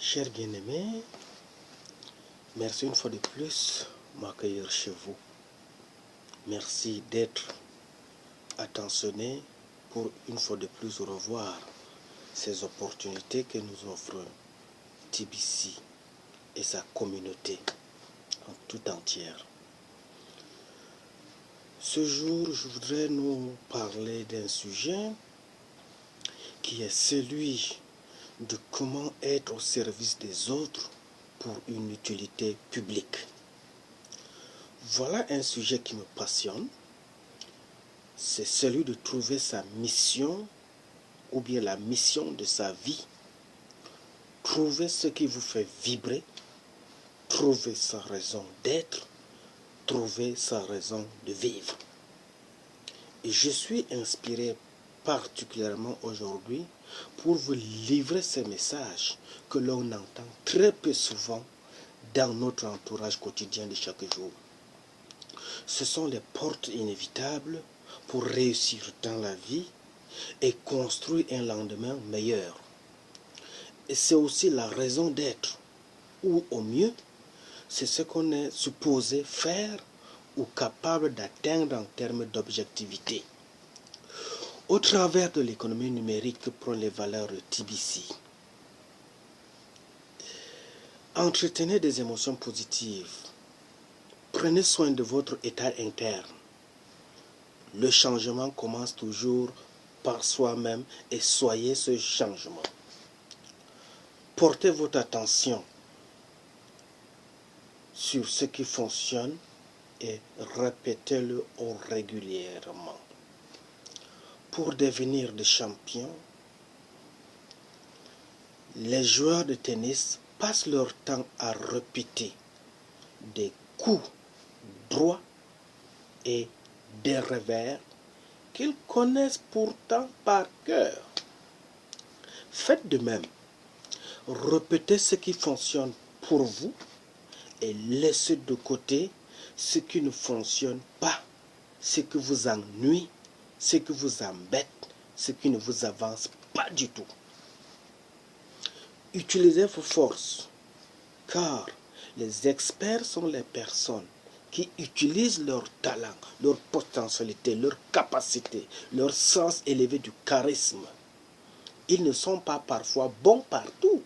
Chers bien-aimés, merci une fois de plus de m'accueillir chez vous. Merci d'être attentionnés pour une fois de plus revoir ces opportunités que nous offre TBC et sa communauté en tout entière. Ce jour, je voudrais nous parler d'un sujet qui est celui de comment être au service des autres pour une utilité publique. Voilà un sujet qui me passionne. C'est celui de trouver sa mission ou bien la mission de sa vie. Trouver ce qui vous fait vibrer, trouver sa raison d'être, trouver sa raison de vivre. Et je suis inspiré particulièrement aujourd'hui pour vous livrer ces messages que l'on entend très peu souvent dans notre entourage quotidien de chaque jour. Ce sont les portes inévitables pour réussir dans la vie et construire un lendemain meilleur. Et c'est aussi la raison d'être, ou au mieux, c'est ce qu'on est supposé faire ou capable d'atteindre en termes d'objectivité. Au travers de l'économie numérique que prônent les valeurs de TBC, entretenez des émotions positives. Prenez soin de votre état interne. Le changement commence toujours par soi-même et soyez ce changement. Portez votre attention sur ce qui fonctionne et répétez-le régulièrement. Pour devenir des champions, les joueurs de tennis passent leur temps à répéter des coups droits et des revers qu'ils connaissent pourtant par cœur. Faites de même. Répétez ce qui fonctionne pour vous et laissez de côté ce qui ne fonctionne pas, ce qui vous ennuie, ce qui vous embête, ce qui ne vous avance pas du tout. Utilisez vos forces, car les experts sont les personnes qui utilisent leur talent, leur potentialité, leur capacité, leur sens élevé du charisme. Ils ne sont pas parfois bons partout,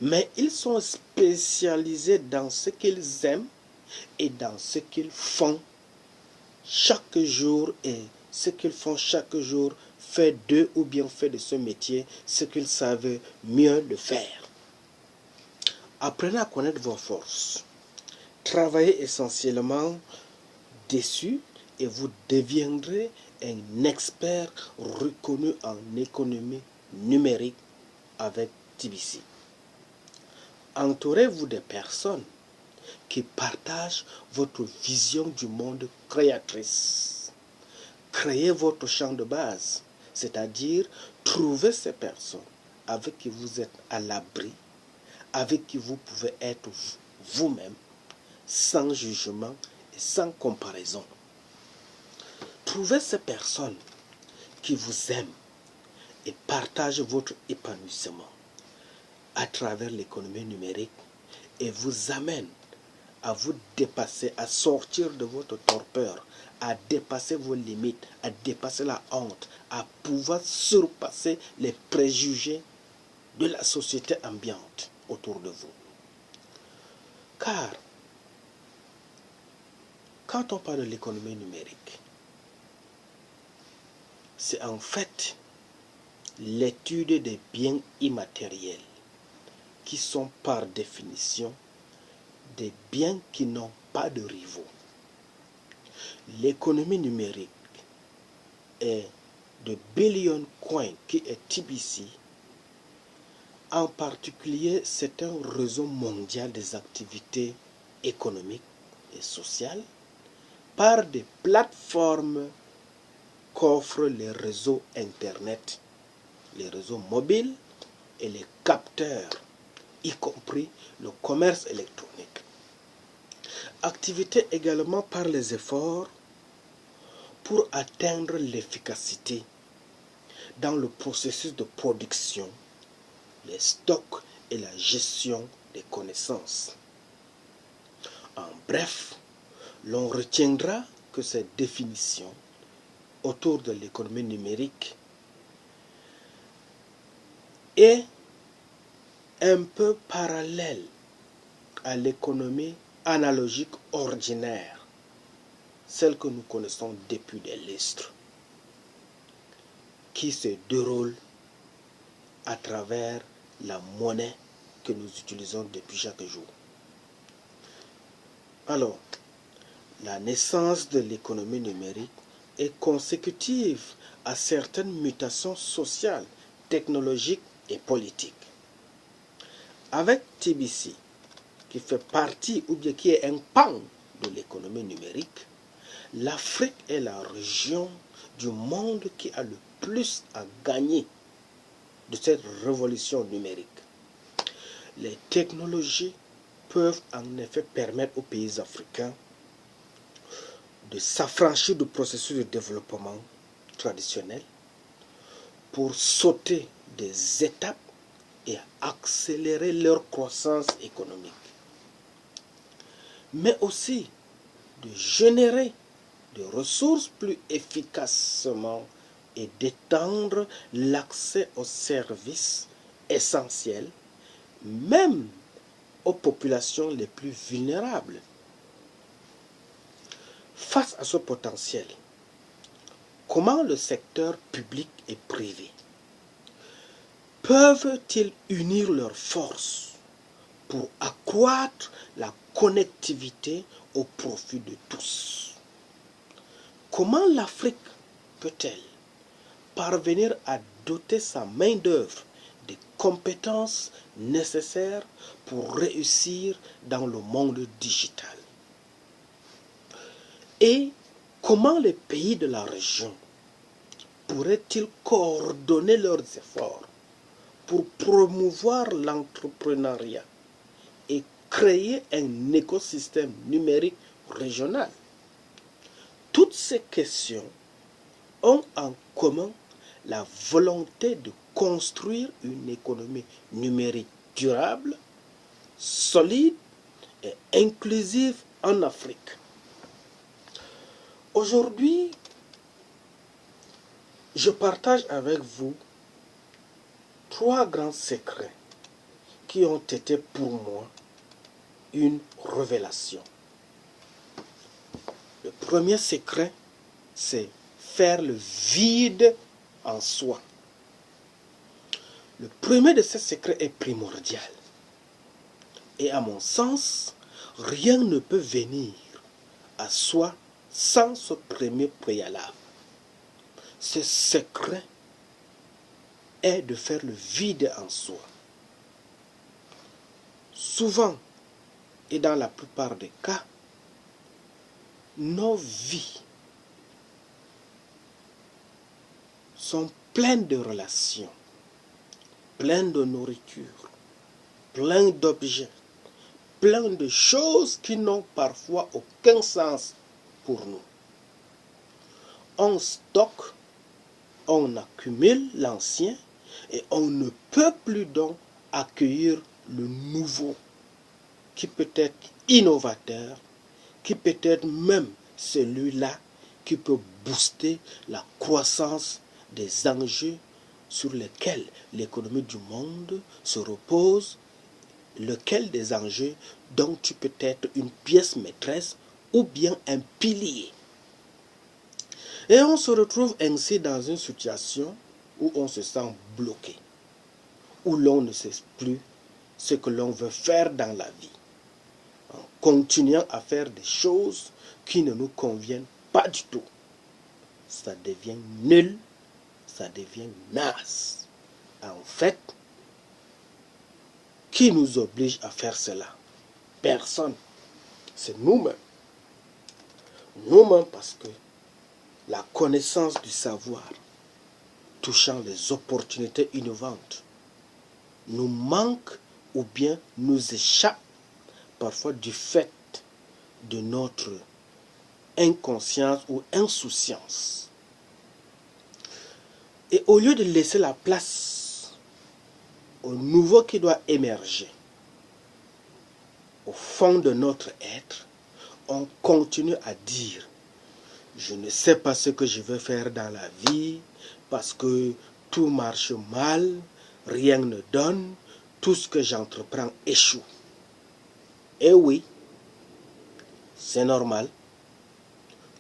mais ils sont spécialisés dans ce qu'ils aiment et dans ce qu'ils font chaque jour, et ce qu'ils font chaque jour fait d'eux ou bien fait de ce métier ce qu'ils savent mieux le faire. Apprenez à connaître vos forces. Travaillez essentiellement dessus et vous deviendrez un expert reconnu en économie numérique avec TBC. Entourez-vous de personnes qui partagent votre vision du monde créatrice. Créez votre champ de base, c'est-à-dire trouvez ces personnes avec qui vous êtes à l'abri, avec qui vous pouvez être vous-même, sans jugement et sans comparaison. Trouvez ces personnes qui vous aiment et partagent votre épanouissement à travers l'économie numérique et vous amènent à vous dépasser, à sortir de votre torpeur, à dépasser vos limites, à dépasser la honte, à pouvoir surpasser les préjugés de la société ambiante autour de vous. Car, quand on parle de l'économie numérique, c'est en fait l'étude des biens immatériels qui sont par définition des biens qui n'ont pas de rivaux. L'économie numérique est de Billion Coin qui est TBC. En particulier, c'est un réseau mondial des activités économiques et sociales par des plateformes qu'offrent les réseaux Internet, les réseaux mobiles et les capteurs, y compris le commerce électronique. Activité également par les efforts pour atteindre l'efficacité dans le processus de production, les stocks et la gestion des connaissances. En bref, l'on retiendra que cette définition autour de l'économie numérique est un peu parallèle à l'économie analogique ordinaire, celle que nous connaissons depuis des lustres, qui se déroule à travers la monnaie que nous utilisons depuis chaque jour. Alors, la naissance de l'économie numérique est consécutive à certaines mutations sociales, technologiques et politiques. Avec TBC, qui fait partie ou bien qui est un pan de l'économie numérique, l'Afrique est la région du monde qui a le plus à gagner de cette révolution numérique. Les technologies peuvent en effet permettre aux pays africains de s'affranchir du processus de développement traditionnel pour sauter des étapes et accélérer leur croissance économique, mais aussi de générer des ressources plus efficacement et d'étendre l'accès aux services essentiels, même aux populations les plus vulnérables. Face à ce potentiel, comment le secteur public et privé peuvent-ils unir leurs forces pour accroître la connectivité au profit de tous? Comment l'Afrique peut-elle parvenir à doter sa main-d'œuvre des compétences nécessaires pour réussir dans le monde digital? Et comment les pays de la région pourraient-ils coordonner leurs efforts pour promouvoir l'entrepreneuriat et créer un écosystème numérique régional? Toutes ces questions ont en commun la volonté de construire une économie numérique durable, solide et inclusive en Afrique. Aujourd'hui, je partage avec vous 3 grands secrets qui ont été pour moi une révélation. Le premier secret, c'est faire le vide en soi. Le premier de ces secrets est primordial. Et à mon sens, rien ne peut venir à soi sans ce premier préalable. Ce secret est de faire le vide en soi. Souvent, et dans la plupart des cas, nos vies sont pleines de relations, pleines de nourriture, pleines d'objets, pleines de choses qui n'ont parfois aucun sens pour nous. On stocke, on accumule l'ancien et on ne peut plus donc accueillir le nouveau qui peut être innovateur, qui peut être même celui-là qui peut booster la croissance des enjeux sur lesquels l'économie du monde se repose, lequel des enjeux dont tu peux être une pièce maîtresse ou bien un pilier. Et on se retrouve ainsi dans une situation où on se sent bloqué, où l'on ne sait plus ce que l'on veut faire dans la vie, en continuant à faire des choses qui ne nous conviennent pas du tout. Ça devient nul, ça devient naze. En fait, qui nous oblige à faire cela? Personne. C'est nous-mêmes. Nous-mêmes parce que la connaissance du savoir touchant les opportunités innovantes nous manque ou bien nous échappe parfois du fait de notre inconscience ou insouciance. Et au lieu de laisser la place au nouveau qui doit émerger au fond de notre être, on continue à dire je ne sais pas ce que je veux faire dans la vie parce que tout marche mal, rien ne donne, tout ce que j'entreprends échoue. Et oui, c'est normal.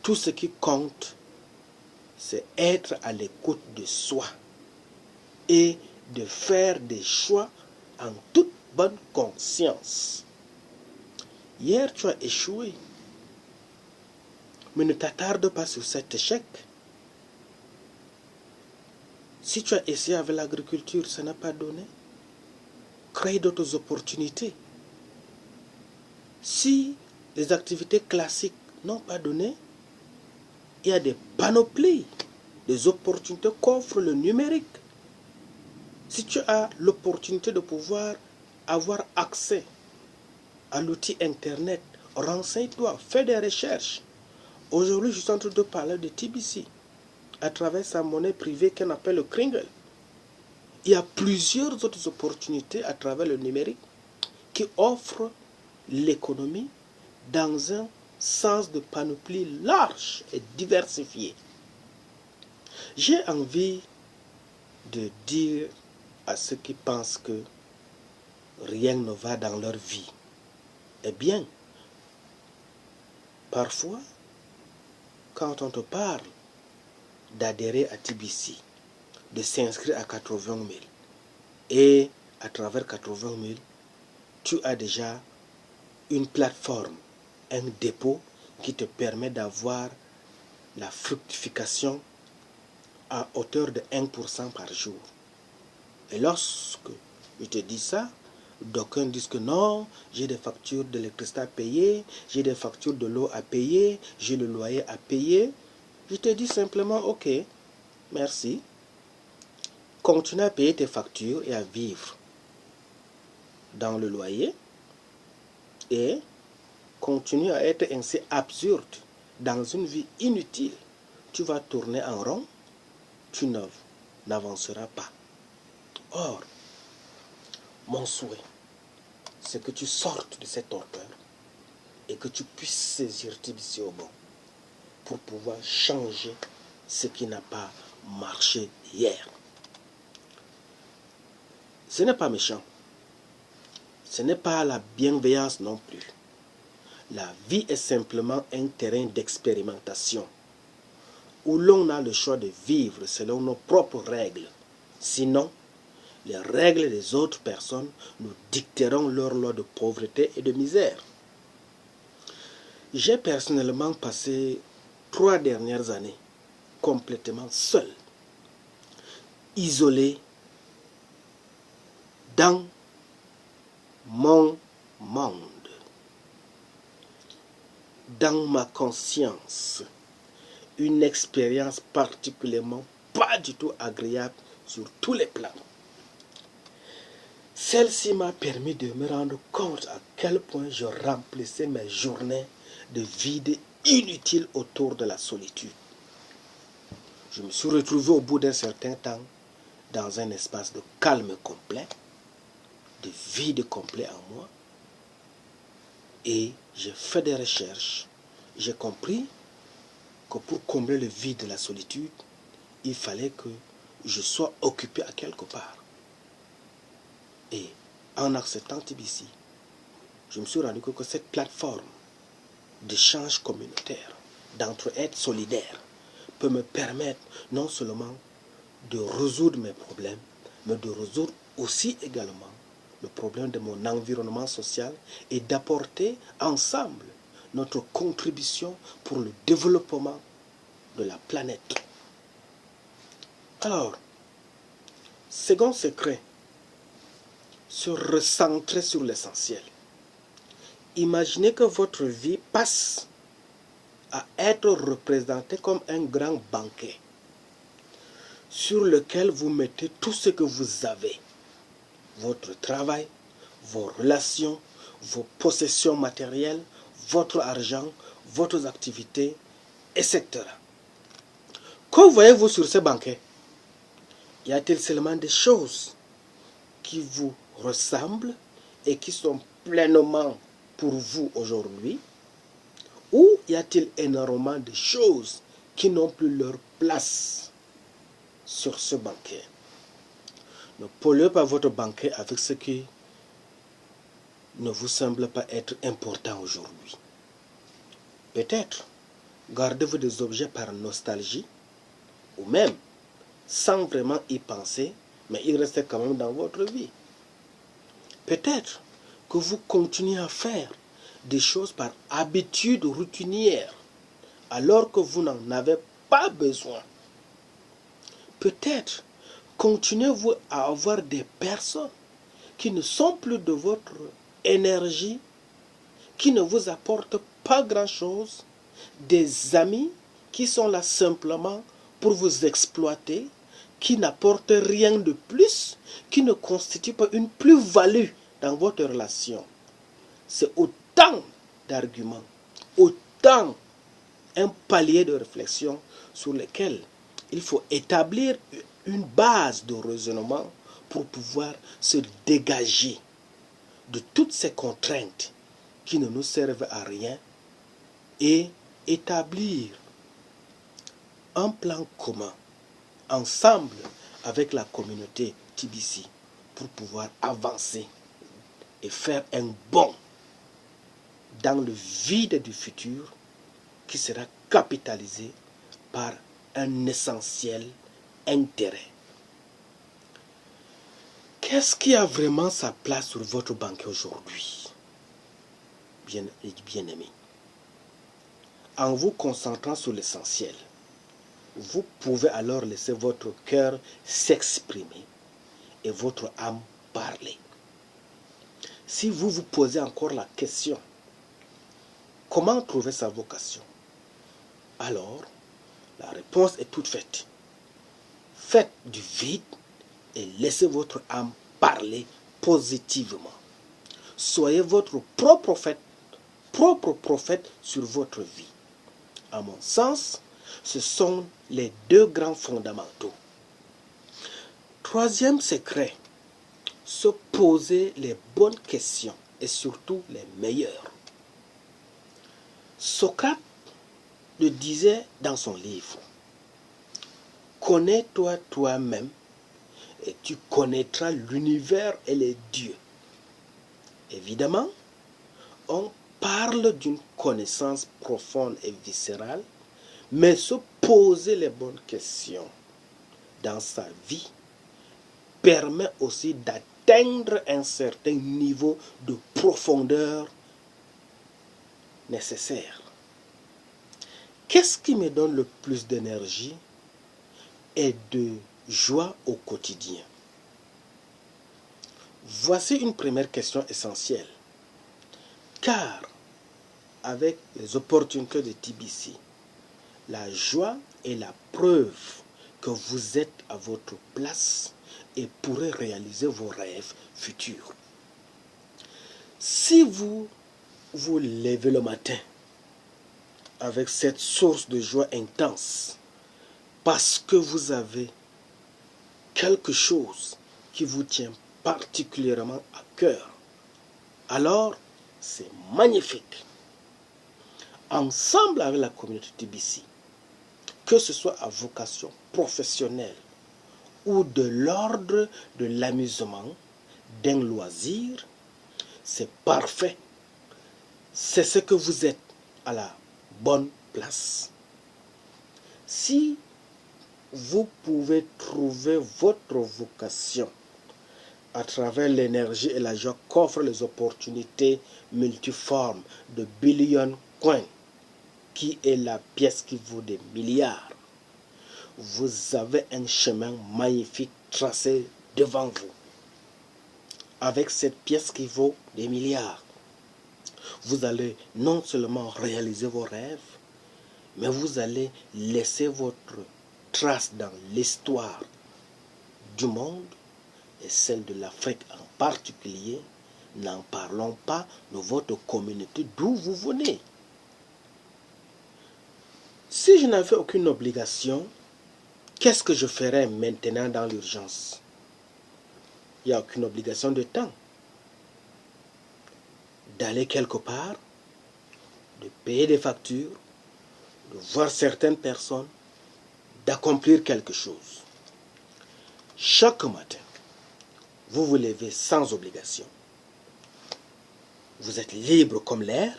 Tout ce qui compte, c'est être à l'écoute de soi et de faire des choix en toute bonne conscience. Hier, tu as échoué. Mais ne t'attarde pas sur cet échec. Si tu as essayé avec l'agriculture, ça n'a pas donné. Crée d'autres opportunités. Si les activités classiques n'ont pas donné, il y a des panoplies, des opportunités qu'offre le numérique. Si tu as l'opportunité de pouvoir avoir accès à l'outil Internet, renseigne-toi, fais des recherches. Aujourd'hui, je suis en train de parler de TBC à travers sa monnaie privée qu'on appelle le Kringle. Il y a plusieurs autres opportunités à travers le numérique qui offrent l'économie dans un sens de panoplie large et diversifié. J'ai envie de dire à ceux qui pensent que rien ne va dans leur vie, eh bien, parfois, quand on te parle d'adhérer à TBC, de s'inscrire à 80 000, et à travers 80 000, tu as déjà une plateforme, un dépôt qui te permet d'avoir la fructification à hauteur de 1% par jour. Et lorsque je te dis ça, d'aucuns disent que non, j'ai des factures d'électricité à payer, j'ai des factures de l'eau à payer, j'ai le loyer à payer. Je te dis simplement, ok, merci. Continue à payer tes factures et à vivre dans le loyer et continue à être ainsi absurde dans une vie inutile. Tu vas tourner en rond, tu n'avanceras pas. Or, mon souhait, c'est que tu sortes de cette torpeur et que tu puisses saisir TBC au bon pour pouvoir changer ce qui n'a pas marché hier. Ce n'est pas méchant. Ce n'est pas la bienveillance non plus. La vie est simplement un terrain d'expérimentation où l'on a le choix de vivre selon nos propres règles. Sinon, les règles des autres personnes nous dicteront leur loi de pauvreté et de misère. J'ai personnellement passé 3 dernières années complètement seul, isolé dans mon monde, dans ma conscience, une expérience particulièrement pas du tout agréable sur tous les plans. Celle-ci m'a permis de me rendre compte à quel point je remplissais mes journées de vide inutile autour de la solitude. Je me suis retrouvé au bout d'un certain temps dans un espace de calme complet, de vide complet en moi, et j'ai fait des recherches. J'ai compris que pour combler le vide de la solitude, il fallait que je sois occupé à quelque part. Et en acceptant TBC, je me suis rendu compte que cette plateforme d'échange communautaire, d'entraide solidaire, peut me permettre non seulement de résoudre mes problèmes, mais de résoudre aussi également le problème de mon environnement social et d'apporter ensemble notre contribution pour le développement de la planète. Alors, second secret, se recentrer sur l'essentiel. Imaginez que votre vie passe à être représentée comme un grand banquet sur lequel vous mettez tout ce que vous avez. Votre travail, vos relations, vos possessions matérielles, votre argent, vos activités, etc. Que voyez-vous sur ce banquet? Y a-t-il seulement des choses qui vous ressemblent et qui sont pleinement pour vous aujourd'hui? Ou y a-t-il énormément de choses qui n'ont plus leur place sur ce banquet? Ne polluez pas votre banquet avec ce qui ne vous semble pas être important aujourd'hui. Peut-être gardez-vous des objets par nostalgie ou même sans vraiment y penser, mais ils restent quand même dans votre vie. Peut-être que vous continuez à faire des choses par habitude routinière alors que vous n'en avez pas besoin. Peut-être continuez-vous à avoir des personnes qui ne sont plus de votre énergie, qui ne vous apportent pas grand-chose, des amis qui sont là simplement pour vous exploiter, qui n'apportent rien de plus, qui ne constituent pas une plus-value dans votre relation. C'est autant d'arguments, autant un palier de réflexion sur lequel il faut établir une base de raisonnement pour pouvoir se dégager de toutes ces contraintes qui ne nous servent à rien et établir un plan commun ensemble avec la communauté TBC pour pouvoir avancer et faire un bond dans le vide du futur qui sera capitalisé par un essentiel intérêt. Qu'est-ce qui a vraiment sa place sur votre banquet aujourd'hui, bien-aimés? En vous concentrant sur l'essentiel, vous pouvez alors laisser votre cœur s'exprimer et votre âme parler. Si vous vous posez encore la question, comment trouver sa vocation? Alors, la réponse est toute faite. Faites du vide et laissez votre âme parler positivement. Soyez votre propre prophète sur votre vie. À mon sens, ce sont les deux grands fondamentaux. Troisième secret, se poser les bonnes questions et surtout les meilleures. Socrate le disait dans son livre, « Connais-toi toi-même et tu connaîtras l'univers et les dieux. » Évidemment, on parle d'une connaissance profonde et viscérale, mais se poser les bonnes questions dans sa vie permet aussi d'atteindre un certain niveau de profondeur nécessaire. Qu'est-ce qui me donne le plus d'énergie et de joie au quotidien? Voici une première question essentielle. Car avec les opportunités de TBC, la joie est la preuve que vous êtes à votre place et pourrez réaliser vos rêves futurs. Si vous vous levez le matin avec cette source de joie intense, parce que vous avez quelque chose qui vous tient particulièrement à cœur, alors c'est magnifique. Ensemble avec la communauté TBC, que ce soit à vocation professionnelle ou de l'ordre de l'amusement, d'un loisir, c'est parfait. C'est ce que vous êtes à la bonne place. Si vous pouvez trouver votre vocation à travers l'énergie et la joie qu'offrent les opportunités multiformes de Billion Coin, qui est la pièce qui vaut des milliards, vous avez un chemin magnifique tracé devant vous. Avec cette pièce qui vaut des milliards, vous allez non seulement réaliser vos rêves, mais vous allez laisser votre trace dans l'histoire du monde et celle de l'Afrique en particulier. N'en parlons pas de votre communauté d'où vous venez. Si je n'avais aucune obligation, qu'est-ce que je ferais maintenant dans l'urgence? Il n'y a aucune obligation de temps. D'aller quelque part, de payer des factures, de voir certaines personnes, d'accomplir quelque chose. Chaque matin, vous vous levez sans obligation. Vous êtes libre comme l'air.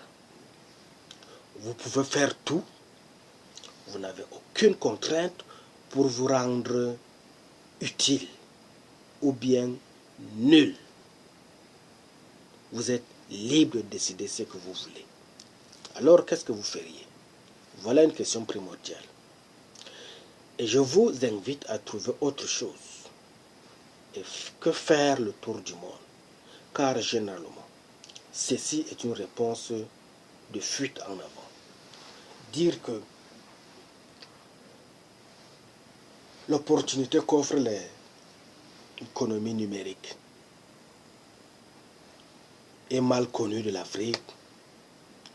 Vous pouvez faire tout. Vous n'avez aucune contrainte pour vous rendre utile ou bien nul. Vous êtes libre de décider ce que vous voulez. Alors, qu'est-ce que vous feriez? Voilà une question primordiale. Et je vous invite à trouver autre chose que faire le tour du monde. Car généralement, ceci est une réponse de fuite en avant. Dire que l'opportunité qu'offre l'économie numérique est mal connue de l'Afrique,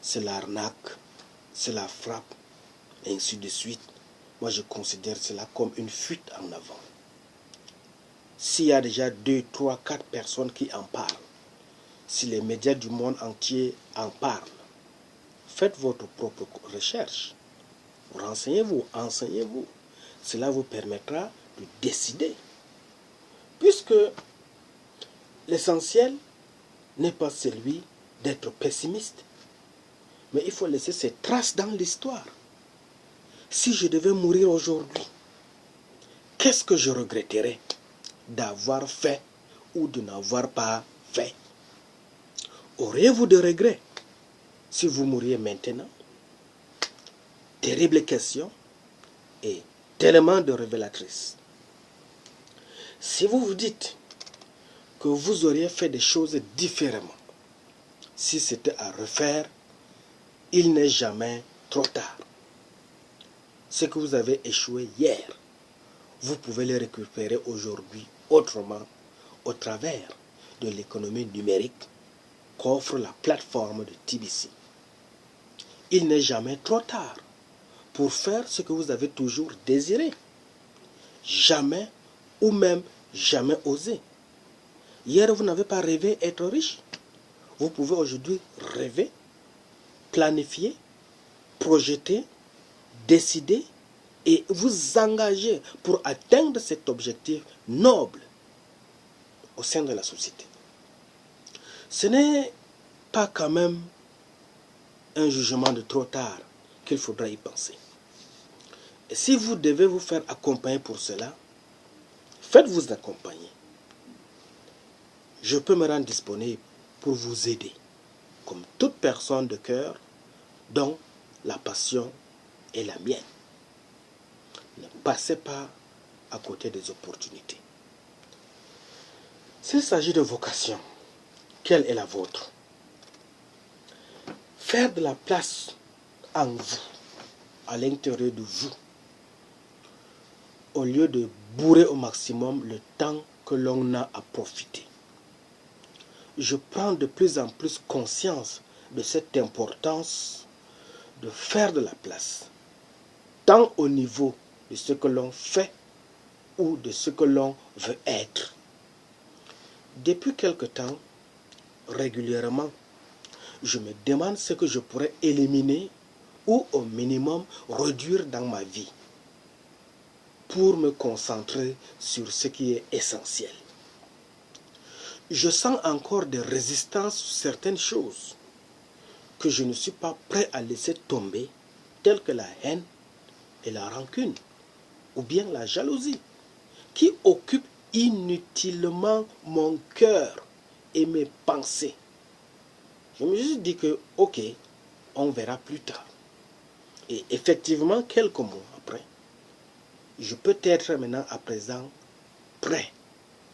c'est l'arnaque, c'est la frappe, et ainsi de suite. Moi, je considère cela comme une fuite en avant. S'il y a déjà 2, 3, 4 personnes qui en parlent, si les médias du monde entier en parlent, faites votre propre recherche. Renseignez-vous, enseignez-vous. Cela vous permettra de décider. Puisque l'essentiel n'est pas celui d'être pessimiste, mais il faut laisser ses traces dans l'histoire. Si je devais mourir aujourd'hui, qu'est-ce que je regretterais d'avoir fait ou de n'avoir pas fait? Auriez-vous de regrets si vous mouriez maintenant? Terrible question et tellement de révélatrice. Si vous vous dites que vous auriez fait des choses différemment, si c'était à refaire, il n'est jamais trop tard. Ce que vous avez échoué hier, vous pouvez le récupérer aujourd'hui autrement au travers de l'économie numérique qu'offre la plateforme de TBC. Il n'est jamais trop tard pour faire ce que vous avez toujours désiré. Jamais ou même jamais osé. Hier, vous n'avez pas rêvé être riche. Vous pouvez aujourd'hui rêver, planifier, projeter, décider et vous engager pour atteindre cet objectif noble au sein de la société. Ce n'est pas quand même un jugement de trop tard qu'il faudra y penser. Et si vous devez vous faire accompagner pour cela, faites-vous accompagner. Je peux me rendre disponible pour vous aider, comme toute personne de cœur dont la passion est la mienne. Ne passez pas à côté des opportunités. S'il s'agit de vocation, quelle est la vôtre? Faire de la place en vous, à l'intérieur de vous, au lieu de bourrer au maximum le temps que l'on a à profiter. Je prends de plus en plus conscience de cette importance de faire de la place, tant au niveau de ce que l'on fait ou de ce que l'on veut être. Depuis quelque temps, régulièrement, je me demande ce que je pourrais éliminer ou au minimum réduire dans ma vie pour me concentrer sur ce qui est essentiel. Je sens encore des résistances sur certaines choses que je ne suis pas prêt à laisser tomber, telles que la haine et la rancune, ou bien la jalousie, qui occupent inutilement mon cœur et mes pensées. Je me suis dit que, ok, on verra plus tard. Et effectivement, quelques mois après, je peux être maintenant à présent prêt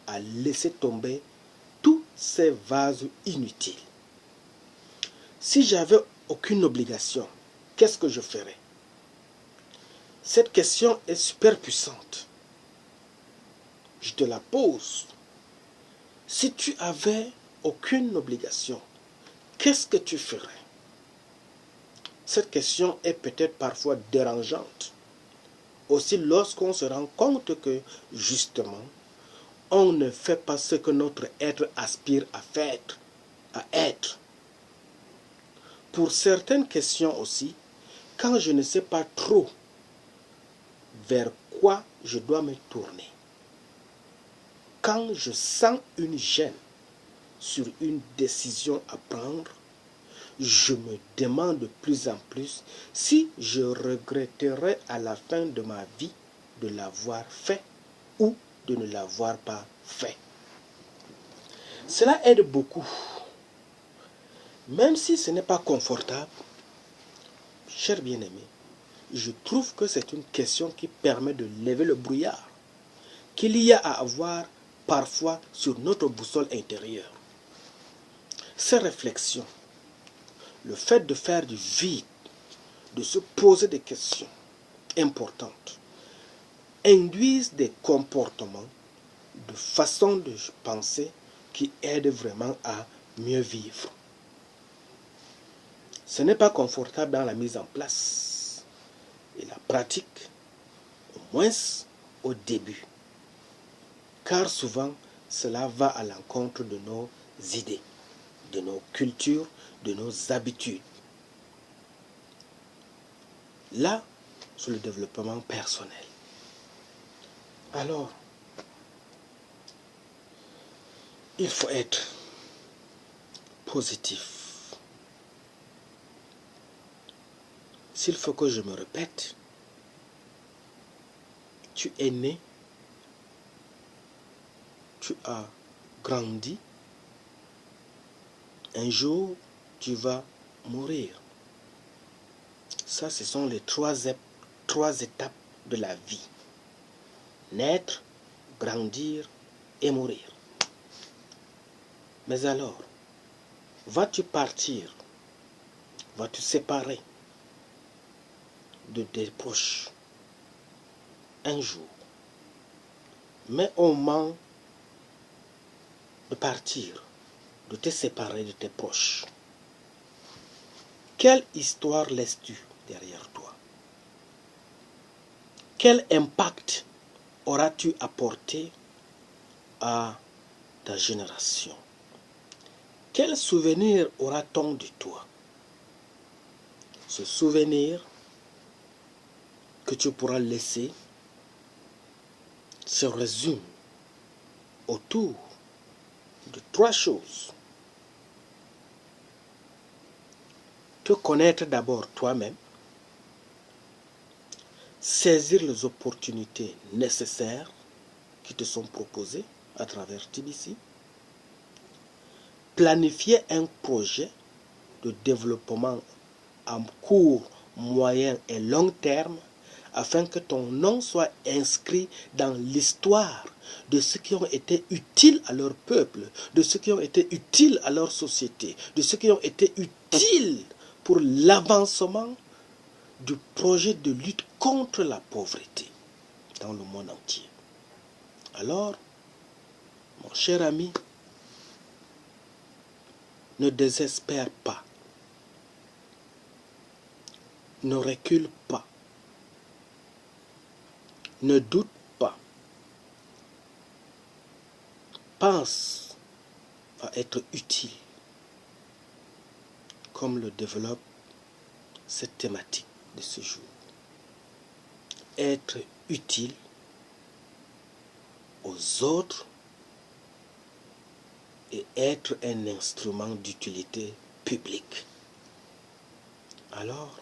à laisser tomber tous ces vases inutiles. Si j'avais aucune obligation, qu'est-ce que je ferais? Cette question est super puissante. Je te la pose. Si tu avais aucune obligation, qu'est-ce que tu ferais? Cette question est peut-être parfois dérangeante. Aussi lorsqu'on se rend compte que, justement, on ne fait pas ce que notre être aspire à faire, à être. Pour certaines questions aussi, quand je ne sais pas trop vers quoi je dois me tourner, quand je sens une gêne sur une décision à prendre, je me demande de plus en plus si je regretterai à la fin de ma vie de l'avoir fait ou de ne l'avoir pas fait. Cela aide beaucoup. Même si ce n'est pas confortable, cher bien-aimé, je trouve que c'est une question qui permet de lever le brouillard qu'il y a à avoir parfois sur notre boussole intérieure. Ces réflexions, le fait de faire du vide, de se poser des questions importantes, induisent des comportements de façon de penser qui aident vraiment à mieux vivre. Ce n'est pas confortable dans la mise en place et la pratique, au moins au début, car souvent cela va à l'encontre de nos idées, de nos cultures, de nos habitudes. Là, sur le développement personnel. Alors, il faut être positif. S'il faut que je me répète, tu es né, tu as grandi, un jour tu vas mourir. Ça, ce sont les trois étapes de la vie. Naître, grandir et mourir. Mais alors, vas-tu partir, vas-tu séparer de tes proches un jour? Mais au moment de partir, de te séparer de tes proches, quelle histoire laisses-tu derrière toi? Quel impact auras-tu apporté à ta génération? Quel souvenir aura-t-on de toi? Ce souvenir que tu pourras laisser se résume autour de 3 choses. Te connaître d'abord toi-même, saisir les opportunités nécessaires qui te sont proposées à travers TBC, planifier un projet de développement à court, moyen et long terme afin que ton nom soit inscrit dans l'histoire de ceux qui ont été utiles à leur peuple, de ceux qui ont été utiles à leur société, de ceux qui ont été utiles pour l'avancement du projet de lutte contre la pauvreté dans le monde entier. Alors, mon cher ami, ne désespère pas, ne recule pas, ne doute pas, pense à être utile, comme le développe cette thématique de ce jour. Être utile aux autres et être un instrument d'utilité publique. Alors,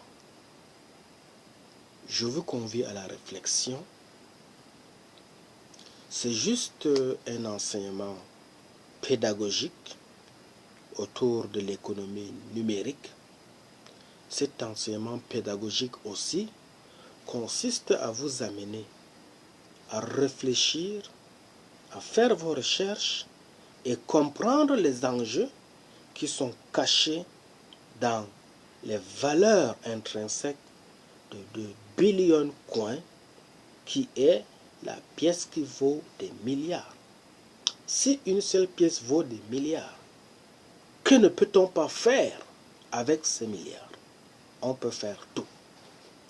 je vous convie à la réflexion. C'est juste un enseignement pédagogique autour de l'économie numérique. Cet enseignement pédagogique aussi consiste à vous amener à réfléchir, à faire vos recherches et comprendre les enjeux qui sont cachés dans les valeurs intrinsèques de Billion Coin, qui est la pièce qui vaut des milliards. Si une seule pièce vaut des milliards, que ne peut-on pas faire avec ces milliards? On peut faire tout.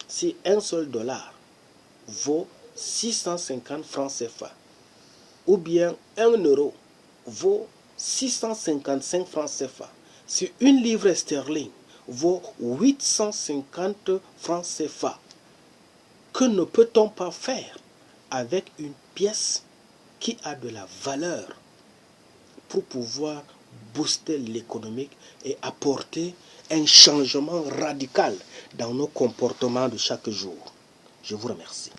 Si un seul dollar vaut 650 francs CFA, ou bien 1 euro vaut 655 francs CFA, si une livre sterling vaut 850 francs CFA, que ne peut-on pas faire avec une pièce qui a de la valeur pour pouvoir booster l'économie et apporter un changement radical dans nos comportements de chaque jour? Je vous remercie.